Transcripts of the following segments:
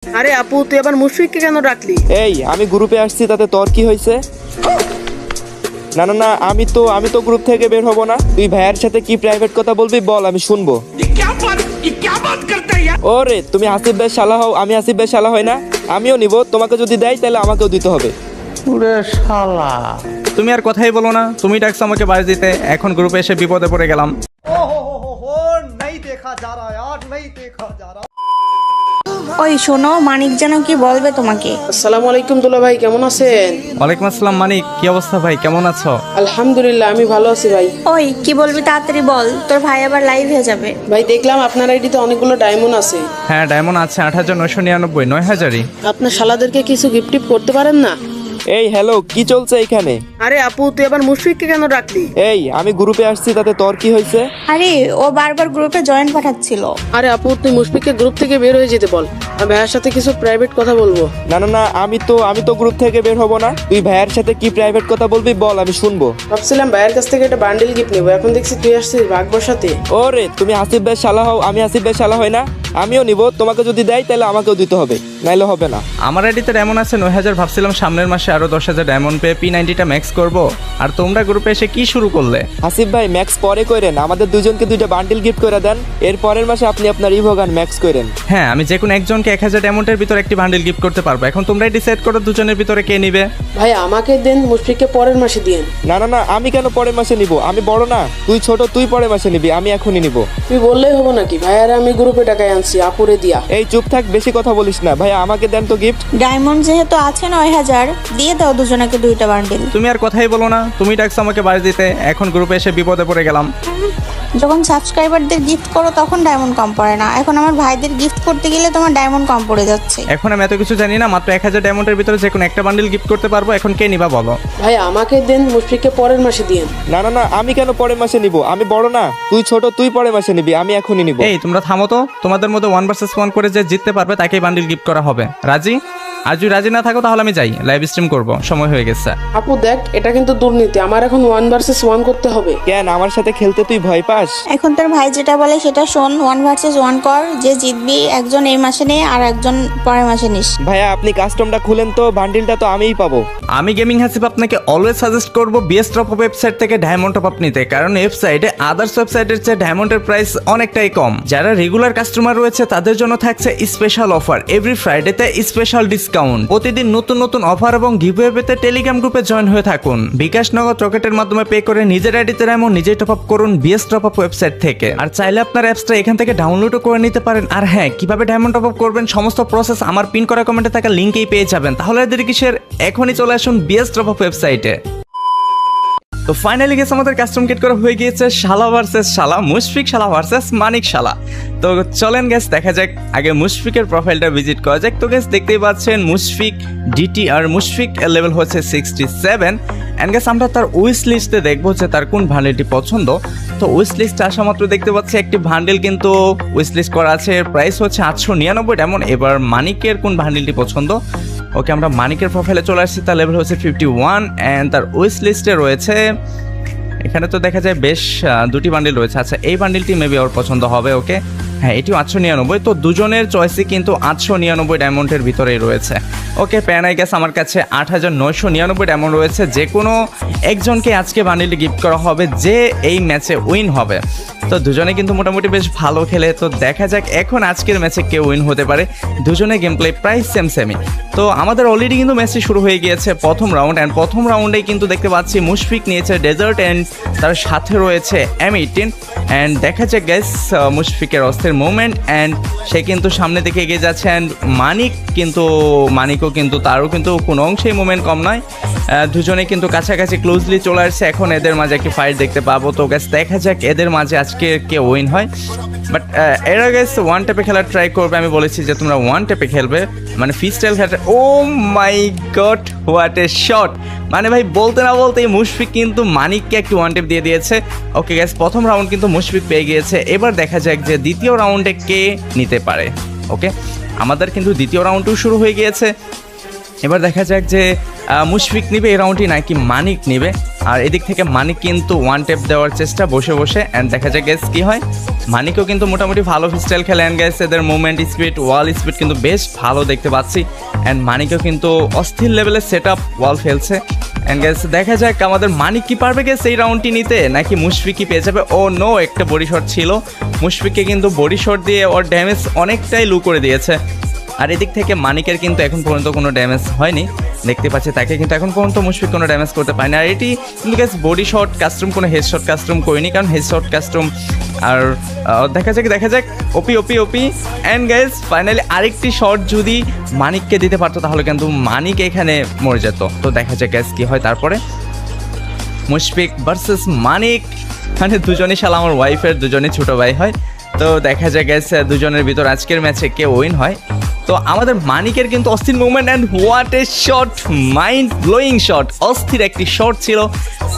আরে আপু, তুই আবার মুশফিককে কেন ডাকলি? এই আমি গ্রুপে আসছি, তাতে তোর কি হয়েছে? না না না, আমি তো গ্রুপ থেকে বের হব না। তুই ভাইয়ের সাথে কি প্রাইভেট কথা বলবি বল, আমি শুনবো। ওরে তুমি আসিফ ভাই শালা হও, আমি আসিফ ভাই শালা হয় না? আমিও নিব, তোমাকে যদি দেয় তাহলে আমাকেও দিতে হবে। পুরে শালা, তুমি আর কথাই বলো না, তুমি ডাকছো আমাকে বাড়ি দিতে, এখন গ্রুপে এসে বিপদে পড়ে গেলাম। ওই শোনো, মানিক যেন কি বলবে তোমাকে। আসসালামু আলাইকুম দুলা ভাই, কেমন আছেন? ওয়ালাইকুম আসসালাম মানিক, কি অবস্থা ভাই, কেমন আছো? আলহামদুলিল্লাহ, আমি ভালো আছি ভাই। ওই কি বলবি তাড়াতাড়ি বল, তোর ভাই আবার লাইভ হয়ে যাবে। ভাই দেখলাম আপনার আইডিতে অনেকগুলো ডায়মন্ড আছে। হ্যাঁ ডায়মন্ড আছে 8,999, 9,000ই। আপনার শালাদেরকে কিছু গিফট টিপ করতে পারেন না? এই হ্যালো, কি চলছে এখানে? আরে আপু, তুই আবার মুশফিককে কেন ডাকলি? এই আমি গ্রুপে আসছি, তাতে তোর কি হয়েছে? আরে ও বারবার গ্রুপে জয়েন পাঠাচ্ছিল। আরে আপু, তুই মুশফিককে গ্রুপ থেকে বের হয়ে যেতে বল, আমি ভাইয়ের সাথে কিছু প্রাইভেট কথা বলবো। না না না, আমি তো গ্রুপ থেকে বের হব না। তুই ভাইয়ের সাথে কি প্রাইভেট কথা বলবি বল, আমি শুনবো। ভাবছিলাম ভাইয়ের কাছ থেকে একটা বান্ডিল গিফট নেবো, এখন দেখছি তুই আসছিস ভাগ বসাতে। ওরে তুমি আসিফ ভাই শালা হও, আমি আসিফ ভাই শালা হয় না? আমিও নিব, তোমাকে যদি দেয় তাহলে আমাকেও দিতে হবে, নাইলে হবে না। আমার আইডিতে ডায়মন্ড আছে 9,000, ভাবছিলাম সামনের মাসে আরো 10,000 ডায়মন্ড পেয়ে P90টা ম্যাক্স করব। আর তোমরা গ্রুপে এসে কি শুরু করলে? আসিফ ভাই ম্যাক্স পরে করেন, আমাদের দুজনকে দুইটা বান্ডিল গিফট করে দেন, এর পরের মাসে আপনি আপনার ইভোগান ম্যাক্স করেন। হ্যাঁ, আমি যে কোনো একজনকে 1,000 ডায়মন্ডের ভিতর একটি বান্ডিল গিফট করতে পারবো। এখন তোমরাই ডিসাইড করো দুজনের ভিতরে কে নিবে। ভাই আমাকে দেন, মুশফিককে পরের মাসে দিয়েন। না না না, আমি কেন পরের মাসে নিব? আমি বড় না, তুই ছোট, তুই পরের মাসে নিবি, আমি এখনই নিব। তুই বললেই হবো নাকি? ভাইয়ারা আমি গ্রুপে টাকায় আনছি, আপুরে দিয়া। এই চুপ থাক, বেশি কথা বলিস না। ভাই আমাকে দেন তো গিফট। ডায়মন্ড যেহেতু আছে 9,000, দিয়ে দাও দুজনকে দুইটা বান্ডিল। তুমি আর কথাই বলো না, তুমি ডাকছো আমাকে বাড়ি দিতে, এখন গ্রুপে এসে বিপদে পড়ে গেলাম। যখন সাবস্ক্রাইবারদের গিফট করো তখন ডায়মন্ড কম পড়ে না, এখন আমার ভাইদের গিফট করতে গেলে তোমার ডায়মন্ড কম পড়ে যাচ্ছে। এখন আমি এত কিছু জানি না, মাত্র 1,000 ডায়মন্ডের ভিতরে যে কোনো একটা বান্ডিল গিফট করতে পারবো। এখন কে নিবা বলো? ভাই আমাকে দেন, মুশফিককে পরের মাসে দিয়েন। না না না, আমি কেন পরের মাসে নিব? আমি বড় না, তুই ছোট, তুই পরের মাসে নিবি, আমি এখনই নিব। এই তোমরা থামো তো, তোমাদের মধ্যে 1 vs 1 করে যে জিততে পারবে তাকেই বান্ডিল গিফট করা হবে। রাজি? আর যদি রাজি না থাকো তাহলে আমি যাই, লাইভ স্ট্রিম করব, সময় হয়ে গেছে। আপু দেখ, এটা কিন্তু দুর্নীতি, আমার এখন 1 ভার্সেস 1 করতে হবে। কেন আমার সাথে খেলতে তুই ভয় পাস? এখন তোর ভাই যেটা বলে সেটা শোন, 1 ভার্সেস 1 কর, যে জিতবি একজন এই মাসে নে আর একজন পরের মাসে নিস। ভাইয়া আপনি কাস্টমটা খুলেন তো, বান্ডিলটা তো আমিই পাবো। আমি গেমিং হাসিব আপনাকে অলওয়েজ সাজেস্ট করব বিএস টপ আপ ওয়েবসাইট থেকে ডায়মন্ড টপ আপ নিতে, কারণ ওয়েবসাইটে আদার্স ওয়েবসাইটের চেয়ে ডায়মন্ডের প্রাইস অনেকটাই কম। যারা রেগুলার কাস্টমার রয়েছে তাদের জন্য থাকছে স্পেশাল অফার, এভরি ফ্রাইডেতে স্পেশাল ডিসকাউন্ট। প্রতিদিন নতুন নতুন অফার এবং গিভওয়ে পেতে টেলিগ্রাম গ্রুপে জয়েন হয়ে থাকুন। বিকাশ নগদ রকেটের মাধ্যমে পে করে নিজের আইডিতে ডায়মন্ড নিজেই টপ আপ করুন বিএস টপ আপ ওয়েবসাইট থেকে। আর চাইলে আপনার অ্যাপসটা এখান থেকে ডাউনলোডও করে নিতে পারেন। আর হ্যাঁ, কিভাবে ডায়মন্ড টপ আপ করবেন সমস্ত প্রসেস আমার পিন করা কমেন্টে থাকা লিঙ্কেই পেয়ে যাবেন। তাহলে এদের কিসের, এখনই চলে আসুন বিএস টপ আপ ওয়েবসাইটে। তো ফাইনালি গেছে আমাদের কাস্টম কিট করা হয়ে গিয়েছে শালা ভার্সেস শালা, মুশফিক শালা ভার্সেস মানিক শালা। তো চলেন গ্যাস দেখা যাক, আগে মুশফিকের প্রোফাইলটা ভিজিট করা যাক। তো গ্যাস দেখতেই পাচ্ছেন মুশফিক ডিটি, আর মুশফিক লেভেল হচ্ছে 67। অ্যান্ড গ্যাস আমরা তার উইশ লিস্টে দেখবো যে তার কোন ভান্ডেলটি পছন্দ। তো উইশ লিস্টে আসা মাত্র দেখতে পাচ্ছি একটি ভান্ডেল কিন্তু উইশ লিস্ট করা আছে, এর প্রাইস হচ্ছে 899 ডায়মন্ড। এবার মানিকের কোন ভান্ডেলটি পছন্দ? ওকে, আমরা মানিকের প্রোফাইলে চলে আসছি, তার লেভেল হচ্ছে 51 অ্যান্ড তার উইশ লিস্টে রয়েছে, এখানে তো দেখা যায় বেশ দুটি বান্ডিল রয়েছে। আচ্ছা, এই বান্ডিলটি মেবি ওর পছন্দ হবে। ওকে হ্যাঁ, এটিও 899। তো দুজনের চয়েসই কিন্তু 899 ডায়মন্ডের ভিতরেই রয়েছে। ওকে প্যানাই গ্যাস আমার কাছে 8,999 ডায়মন্ড রয়েছে। যে কোনো একজনকে আজকে বান্ডিলটি গিফট করা হবে যে এই ম্যাচে উইন হবে। তো দুজনে কিন্তু মোটামুটি বেশ ভালো খেলে, তো দেখা যাক এখন আজকের ম্যাচে কে উইন হতে পারে। দুজনে গেম প্লে প্রায় সেমই। তো আমাদের অলরেডি কিন্তু ম্যাচটি শুরু হয়ে গিয়েছে প্রথম রাউন্ড, অ্যান্ড প্রথম রাউন্ডেই কিন্তু দেখতে পাচ্ছি মুশফিক নিয়েছে ডেজার্ট অ্যান্ড তার সাথে রয়েছে M18। অ্যান্ড দেখা যাক গ্যাস মুশফিকের অস্থির মুভমেন্ট, অ্যান্ড সে কিন্তু সামনে দিকে এগিয়ে যাচ্ছে। অ্যান্ড মানিকও কিন্তু তারও কিন্তু কোনো অংশেই মুভমেন্ট কম নয়। দুজনে কিন্তু কাছাকাছি ক্লোজলি চলে আসছে, এখন এদের মাঝে একটি ফাইট দেখতে পাবো। তো গ্যাস দেখা যাক এদের মাঝে আজকে কে উইন হয়। বাট এরা গ্যাস ওয়ান ট্যাপে খেলার ট্রাই করবে, আমি বলেছি যে তোমরা ওয়ান ট্যাপে খেলবে, মানে ফ্রি স্টাইল খেলা। ও মাই গড, হোয়াট এ শট! মানে ভাই বলতে না বলতেই মুশফিক কিন্তু মানিককে একটি ওয়ান ট্যাপ দিয়ে দিয়েছে। ওকে গ্যাস, প্রথম রাউন্ড কিন্তু মুশফিক পেয়ে গিয়েছে। এবার দেখা যাক যে দ্বিতীয় রাউন্ডে কে নিতে পারে। ওকে, আমাদের কিন্তু দ্বিতীয় রাউন্ডও শুরু হয়ে গিয়েছে। এবার দেখা যাক যে মুশফিক নিবে এই রাউন্ডটি নাকি মানিক নিবে। আর এদিক থেকে মানিক কিন্তু ওয়ান ট্যাপ দেওয়ার চেষ্টা বসে বসে, অ্যান্ড দেখা যাক গ্যাস কী হয়। মানিকও কিন্তু মোটামুটি ভালো ফিস্টাইল খেলে, অ্যান্ড গ্যাস এদের মুভমেন্ট স্পিড, ওয়াল স্পিড কিন্তু বেশ ভালো দেখতে পাচ্ছি। অ্যান্ড মানিকও কিন্তু অস্থির লেভেলের সেট আপ ওয়াল ফেলছে। অ্যান্ড গ্যাস দেখা যাক আমাদের মানিক কি পারবে গ্যাস এই রাউন্ডটি নিতে, নাকি মুশফিকই পেয়ে যাবে। ও নো, একটা বডি শট ছিল, মুশফিককে কিন্তু বডি শট দিয়ে ওর ড্যামেজ অনেকটাই লো করে দিয়েছে। আর এদিক থেকে মানিকের কিন্তু এখন পর্যন্ত কোনো ড্যামেজ হয়নি, দেখতে পাচ্ছি তাকে কিন্তু এখন পর্যন্ত মুশফিক কোনো ড্যামেজ করতে পারেনি। আর এটি কিন্তু গ্যাস বডি শট কাস্টম, কোনো হেড শট কাস্টম করিনি, কারণ হেড শট কাস্টম। আর দেখা যাক ওপি ওপি ওপি। অ্যান্ড গ্যাস ফাইনালি আরেকটি শট যদি মানিককে দিতে পারতো তাহলে কিন্তু মানিক এখানে মরে যেত। তো দেখা যাক গ্যাস কী হয় তারপরে। মুশফিক ভার্সেস মানিক, মানে দুজনই শালা আমার ওয়াইফের দুজনই ছোটো ভাই হয়। তো দেখা যাক গ্যাস দুজনের ভিতর আজকের ম্যাচে কে উইন হয়। তো আমাদের মানিকের কিন্তু অস্থির movement, and what a shot, mind blowing shot, অস্থির একটি শট ছিল।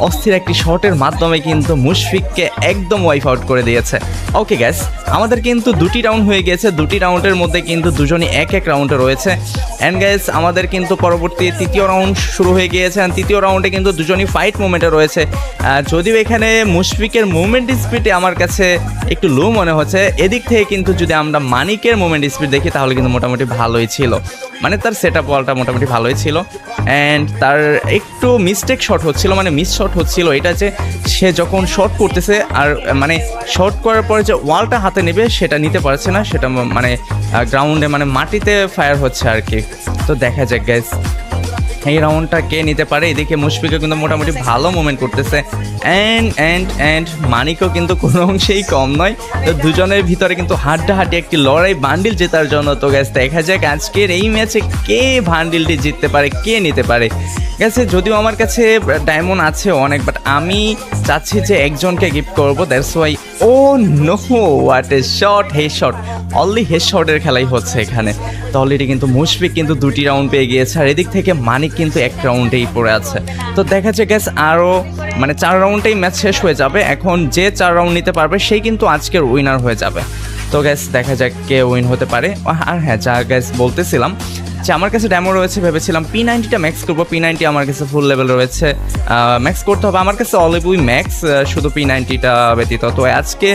অস্থির একটি শটের মাধ্যমে কিন্তু মুশফিককে একদম ওয়াইফ আউট করে দিয়েছে। ওকে গ্যাস, আমাদের কিন্তু দুটি রাউন্ড হয়ে গেছে, দুটি রাউন্ডের মধ্যে কিন্তু দুজনই এক এক রাউন্ডে রয়েছে। অ্যান্ড গ্যাস আমাদের কিন্তু পরবর্তী তৃতীয় রাউন্ড শুরু হয়ে গিয়েছে, অ্যান্ড তৃতীয় রাউন্ডে কিন্তু দুজনই ফাইট মুভমেন্টে রয়েছে। যদিও এখানে মুশফিকের মুভমেন্ট স্পিডে আমার কাছে একটু লো মনে হচ্ছে, এদিক থেকে কিন্তু যদি আমরা মানিকের মুভমেন্ট স্পিড দেখি তাহলে কিন্তু মোটামুটি ভালোই ছিল, মানে তার সেট আপ ওয়ালটা মোটামুটি ভালোই ছিল। অ্যান্ড তার একটু মিস্টেক শট হচ্ছিল, মানে মিস শট হচ্ছিল, এটা যে সে যখন শট করতেছে আর মানে শট করার পরে যে ওয়ালটা হাতে নেবে সেটা নিতে পারছে না, সেটা মানে গ্রাউন্ডে মানে মাটিতে ফায়ার হচ্ছে আর কি। তো দেখা যাক গাইস এই রাউন্ডটা কে নিতে পারে। এদিকে মুশফিকও কিন্তু মোটামুটি ভালো মুভমেন্ট করতেছে, অ্যান্ড মানিকও কিন্তু কোনো অংশেই কম নয়। তো দুজনের ভিতরে কিন্তু হাড্ডাহাড্ডি একটি লড়াই বান্ডিল জেতার জন্য। তো গ্যাস দেখা যাক আজকের এই ম্যাচে কে বান্ডিলটি জিততে পারে, কে নিতে পারে। গেছে যদিও আমার কাছে ডায়মন্ড আছে অনেক, বাট আমি চাচ্ছি যে একজনকে গিফট করবো, that's why. Oh no, what a shot, head shot, only head শটের খেলাই হচ্ছে এখানে। তো অলরেডি কিন্তু মুশফিক কিন্তু দুটি রাউন্ড পেয়ে গিয়েছে, আর এদিক থেকে মানিক কিন্তু এক রাউন্ডেই পড়ে আছে। তো দেখা যাচ্ছে গ্যাস আরও মানে 4 রাউন্ডেই ম্যাচ শেষ হয়ে যাবে। এখন যে 4 রাউন্ড নিতে পারবে সেই কিন্তু আজকের উইনার হয়ে যাবে। তো গ্যাস দেখা যাক কে উইন হতে পারে। আর হ্যাঁ, যা গ্যাস বলতেছিলাম যে আমার কাছে ড্যামো রয়েছে, ভেবেছিলাম P90টা ম্যাক্স করবো। P90 আমার কাছে ফুল লেভেল রয়েছে, ম্যাক্স করতে হবে আমার কাছে অলরেডি ম্যাক্স, শুধু P90টা ব্যতীত। তো আজকে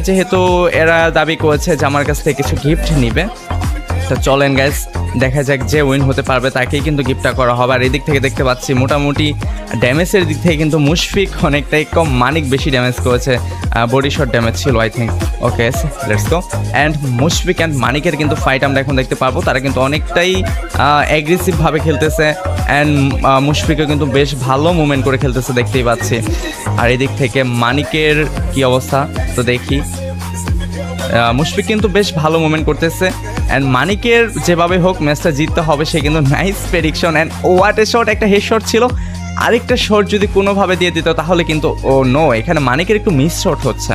যেহেতু এরা দাবি করেছে যে আমার কাছ থেকে কিছু গিফট নিবে, তো চলেন গাইস দেখা যাক যে উইন হতে পারবে তাকেই কিন্তু গিফটটা করা হবে। আর এদিক থেকে দেখতে পাচ্ছি মোটামুটি ড্যামেজের দিক থেকে কিন্তু মুশফিক অনেকটাই কম, মানিক বেশি ড্যামেজ করেছে, বডি শট ড্যামেজ ছিল I think. Okay let's go. And Mushfiq and মানিকের কিন্তু ফাইট আমরা এখন দেখতে পারবো। তারা কিন্তু অনেকটাই অ্যাগ্রেসিভভাবে খেলতেছে, অ্যান্ড মুশফিকও কিন্তু বেশ ভালো মুভমেন্ট করে খেলতেছে দেখতেই পাচ্ছি। আর এদিক থেকে মানিকের কি অবস্থা তো দেখি। মুশফিক কিন্তু বেশ ভালো মুভমেন্ট করতেছে, অ্যান্ড মানিকের যেভাবে হোক ম্যাচটা জিততে হবে, সে কিন্তু nice prediction. And what a shot, একটা হেড শট ছিল, আরেকটা শট যদি কোনোভাবে দিয়ে দিত তাহলে কিন্তু ও নো, এখানে মানিকের একটু মিস শট হচ্ছে,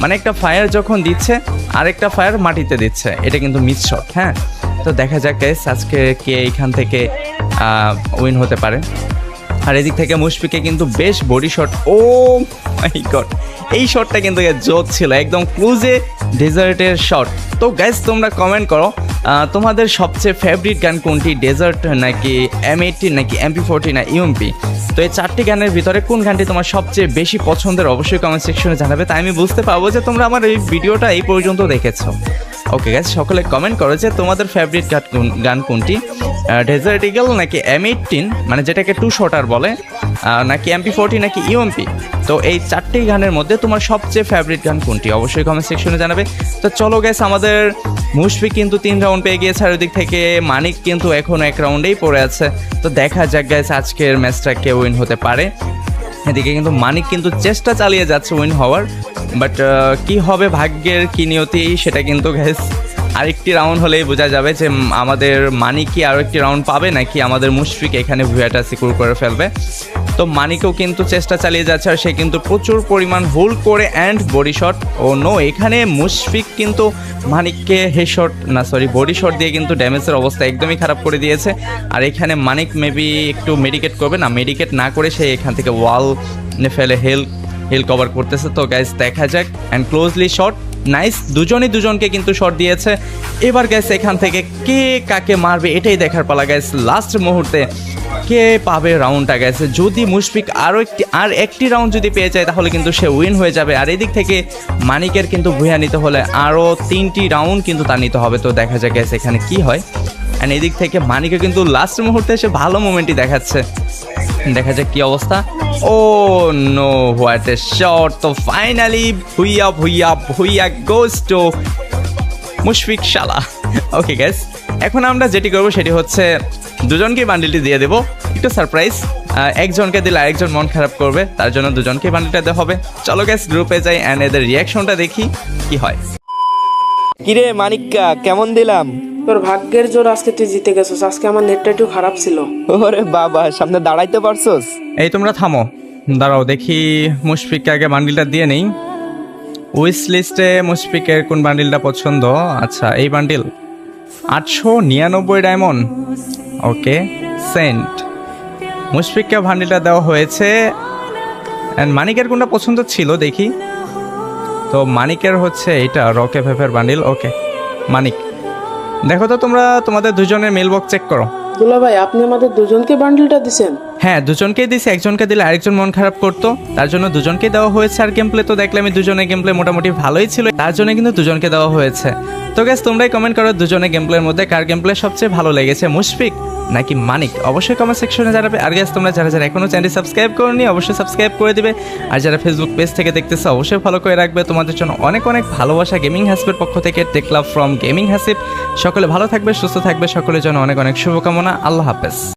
মানে একটা ফায়ার যখন দিচ্ছে আরেকটা ফায়ার মাটিতে দিচ্ছে, এটা কিন্তু মিস শট। হ্যাঁ, তো দেখা যাক গাইস আজকে কে এইখান থেকে উইন হতে পারে। আর এদিক থেকে মুশফিকে কিন্তু বেশ বডি শট, ও মাই গড, এই শটটা কিন্তু জোর ছিল, একদম ক্লোজে ডেজার্টের শট। তো গাইস তোমরা কমেন্ট করো তোমাদের সবচেয়ে ফেভারিট গান কোনটি, ডেজার্ট নাকি M80 নাকি MP40 না UMP। তো এই 4টি গানের ভিতরে কোন গানটি তোমার সবচেয়ে বেশি পছন্দের অবশ্যই কমেন্ট সেকশনে জানাবে, তাই আমি বুঝতে পারবো যে তোমরা আমার এই ভিডিওটা এই পর্যন্ত দেখেছো। ওকে গাইস, সকলে কমেন্ট করো যে তোমাদের ফেভারিট গান কোনটি, ডেজার্ট ইগল নাকি M18 মানে যেটাকে 2 শটার বলে, নাকি MP40 নাকি UMP। তো এই 4টি গানের মধ্যে তোমার সবচেয়ে ফেভারিট গান কোনটি অবশ্যই কমেন্ট সেকশনে জানাবে। তো চলো গাইস, আমাদের মুশফিক কিন্তু 3 রাউন্ড পেয়ে গিয়েছে, আর ওদিক থেকে মানিক কিন্তু এখনও 1 রাউন্ডেই পড়ে আছে। তো দেখা যাক গাইস আজকের ম্যাচটা কে উইন হতে পারে। এদিকে কিন্তু মানিক কিন্তু চেষ্টা চালিয়ে যাচ্ছে উইন হওয়ার, বাট কি হবে ভাগ্যের কি নিয়তি সেটা কিন্তু গাইস আরেকটি রাউন্ড হলেই বোঝা যাবে যে আমাদের মানিক কি আরও একটি রাউন্ড পাবে নাকি আমাদের মুশফিক এখানে ভুয়াটা সিকিউর করে ফেলবে। তো মানিকও কিন্তু চেষ্টা চালিয়ে যাচ্ছে, আর সে কিন্তু প্রচুর পরিমাণ হোল্ড করে and body shot. Oh no, এখানে মুশফিক কিন্তু মানিককে হেডশট না সরি বডি শট দিয়ে কিন্তু ড্যামেজের অবস্থা একদমই খারাপ করে দিয়েছে। আর এখানে মানিক মেবি একটু মেডিকেট করবে না, মেডিকেট না করে সে এখান থেকে ওয়াল ফেলে হেল কভার করতেছে। তো গাইস দেখা যাক, অ্যান্ড ক্লোজলি শট নাইস, দুজনই দুজনকে কিন্তু শট দিয়েছে। এবার গ্যাস এখান থেকে কে কাকে মারবে এটাই দেখার পালা গ্যাস। লাস্ট মুহূর্তে কে পাবে রাউন্ডটা গেছে। যদি মুশফিক আর একটি রাউন্ড যদি পেয়ে যায় তাহলে কিন্তু সে উইন হয়ে যাবে। আর এদিক থেকে মানিকের কিন্তু ভুয়া নিতে হলে আরও 3টি রাউন্ড কিন্তু তার নিতে হবে। তো দেখা যায় গ্যাস এখানে কি হয়। অ্যান্ড এদিক থেকে মানিকে কিন্তু লাস্ট মুহূর্তে এসে ভালো মোমেন্টই দেখাচ্ছে। দেখা যাক কি অবস্থা। Oh no, what a shot. তো finally Bhuiya goes to Mushfiq শালা। ওকে গ্যাস, এখন আমরা যেটি করবো সেটি হচ্ছে দুজনকে বান্ডিলটি দিয়ে দেবো। একটু সারপ্রাইজ, একজনকে দিলে আরেকজন মন খারাপ করবে, তার জন্য দুজনকে বান্ডিলটা দেওয়া হবে। চলো গ্যাস গ্রুপে যাই অ্যান্ড এদের রিয়াকশনটা দেখি কি হয়। কিরে মানিক্কা, কেমন দিলাম? তোর ভাগ্যের জোর আজকে তুই জিতে গেছিস। আজকে আমার নেটটা একটু খারাপ ছিল। ওরে বাবা, সামনে দাঁড়াইতে পারছস? এই তোমরা থামো, দাঁড়াও দেখি মুশফিককে আগে বান্ডিলটা দিয়ে নেই। উইশ লিস্টে মুশফিকের কোন বান্ডিলটা পছন্দ? আচ্ছা এই বান্ডিল 899 ডায়মন্ড। ওকে, সেন্ট। মুশফিককে বান্ডিলটা দেওয়া হয়েছে। অ্যান্ড মানিকের কোনটা পছন্দ ছিল দেখি। তো মানিকের হচ্ছে এটা রকে ফেফের বান্ডিল। ওকে মানিক, দেখো তো তোমরা তোমাদের দুজনের মেল বক্স চেক করো। দুলা ভাই, আপনি আমাদের দুজনকে বান্ডিলটা দিছেন? হ্যাঁ, দুজনকেই দিছি। একজনকে দিলে আরেকজন মন খারাপ করতো, তার জন্য দুজনকে দেওয়া হয়েছে। আর গেম প্লে তো দেখলে আমি দুজনের গেম প্লে মোটামুটি ভালোই ছিল, তার জন্য কিন্তু দুজনকে দেওয়া হয়েছে। তো গ্যাস তোমরাই কমেন্ট করো দুজনের গেম প্লের মধ্যে কার গেম প্লে সবচেয়ে ভালো লেগেছে, মুশফিক নাকি মানিক? অবশ্যই কমেন্ট সেকশনে জানাবে। আর গ্যাস তোমরা যারা এখনো চ্যানেলটি সাবস্ক্রাইব করোনি অবশ্যই সাবস্ক্রাইব করে দিবে। আর যারা ফেসবুক পেজ থেকে দেখতেছো অবশ্যই ফলো করে রাখবে। তোমাদের জন্য অনেক অনেক ভালোবাসা গেমিং হাসিবের পক্ষ থেকে, take love from gaming Hasib. সকলে ভালো থাকবে, সুস্থ থাকবে, সকলের জন্য অনেক অনেক শুভকামনা। আল্লাহ হাফেজ।